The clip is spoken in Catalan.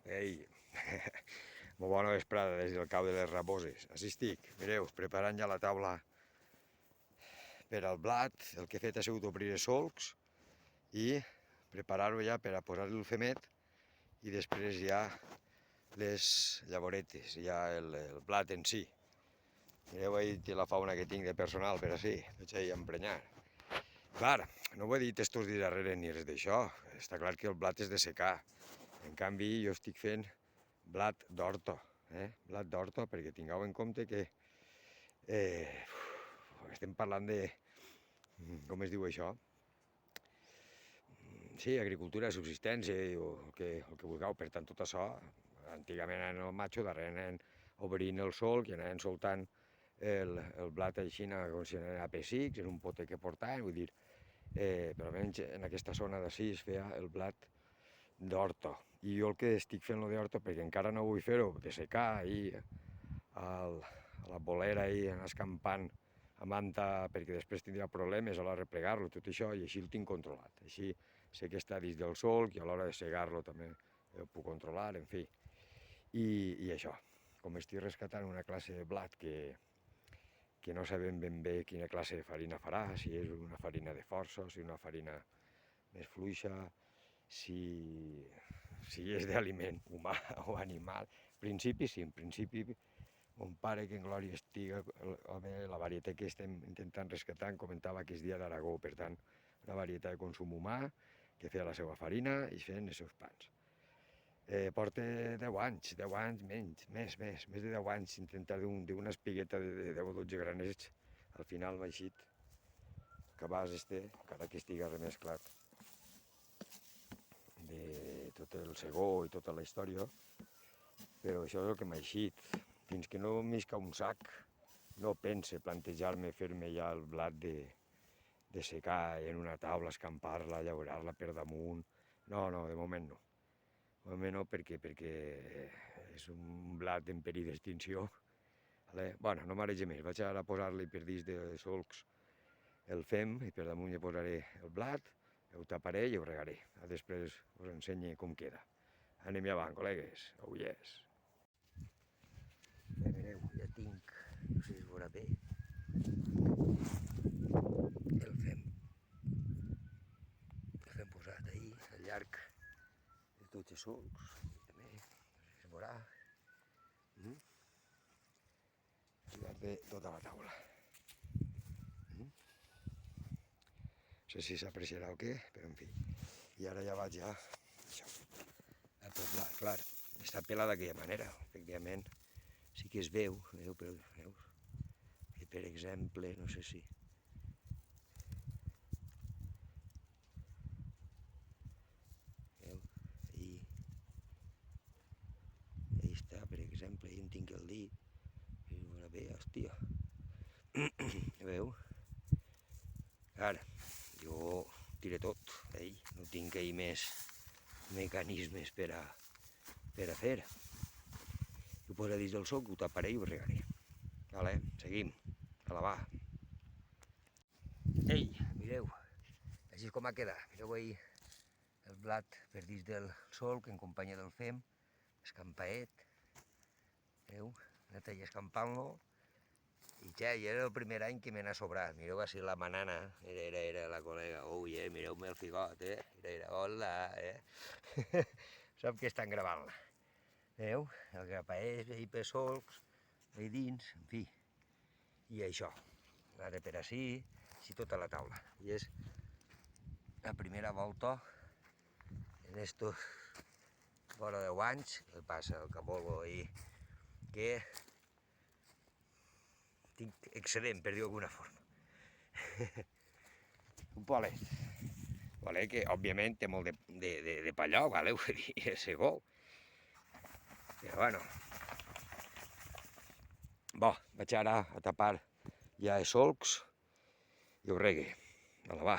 Ei, molt bona vesprada des del cau de les Raboses. Així estic, mireu, preparant ja la taula per al blat. El que he fet ha sigut obrir els solcs i preparar-ho ja per a posar-hi el femet i després ja les llavoretes, ja el blat en si. Mireu ahí la fauna que tinc de personal per així, vaig ahí a emprenyar. Clar, no ho he dit estos dies darrere ni res d'això, està clar que el blat és de secar. En canvi, jo estic fent blat d'horto, blat d'horto, perquè tingueu en compte que estem parlant de, com es diu això? Sí, agricultura de subsistència o el que vulgueu. Per tant, tot això, antigament anaven al matxo, darrere anaven obrint el solc i anaven soltant el blat així, com si anava a pessics, en un pote que portaven, vull dir, però almenys en aquesta zona d'ací es feia el blat d'horto. I jo el que estic fent lo d'horto, perquè encara no vull fer-ho, de secar ahir a la bolera ahir, anar escampant a manta, perquè després tindrà problemes a l'hora de replegar-lo, tot això, i així el tinc controlat. Així sé que està dins del solc i a l'hora de segar-lo també el puc controlar, en fi. I això, com estic rescatant una classe de blat que no sabem ben bé quina classe de farina farà, si és una farina de força, si és una farina més fluixa, si és d'aliment humà o animal. En principi sí, en principi mon pare, que en glòria estiga, la varietat que estem intentant rescatar, em comentava que és dia d'Aragó, per tant, una varietat de consum humà, que feia la seva farina i feien els seus pans. Porta 10 anys, menys, més de 10 anys, intentar d'una espigueta de 10 o 12 granets, al final m'ha eixit cabàs encara que estiga remesclat de tot el segó i tota la història, però això és el que m'ha eixit. Fins que no m'isca un sac, no pense plantejar-me fer-me ja el blat de secar en una taula, escampar-la, llaurar-la per damunt. No, de moment no. De moment no, perquè és un blat en perill d'extinció. Bueno, no marege més, vaig ara a posar-li per dins de solcs el fem i per damunt hi posaré el blat, ho taparé i ho regaré. Després us ensenyo com queda. Anem-hi avant, col·legues. Oh yes. Mireu, ja tinc, no sé si es veurà bé, el fem posat ahí, al llarg de tots els solcs, també, no sé si es veurà, al llarg de tota la taula. No sé si s'apreciarà o què, però en fi. I ara ja vaig això, a poblar, clar, està pelat d'aquella manera, efectivament, sí que es veu, però veus? Que per exemple, no sé si... Ahí està, per exemple, ahí en tinc el dit, i es veurà bé, hòstia. Veu? Ara, jo tiré tot, no tinc ahí més mecanismes per a fer. Ho posaré dins del solc, ho taparé i ho regaré. Vale, seguim, a la va. Ei, mireu, així és com ha quedat. Mireu ahí el blat per dins del solc en companyia del fem, escampaet. Veu? Anat allà escampant-lo. I ja era el primer any que me n'ha sobrat. Mireu així la manana, era la col·lega. Oh, mireu-me el figot, hola, Sap que estan gravant-la. Veu? El grapaeix, ahí per solcs, ahí dins, en fi. I això. Ara per així tota la taula. I és la primera volta en estos vora 10 anys, que passa el capolvo ahí, que tinc excedent, per dir-ho d'alguna forma. Un bolet. Bolet que, òbviament, té molt de palló, vale? Vull dir, és segó. Però, bueno. Bo, vaig ara a tapar ja els solcs i ho regue. A la va.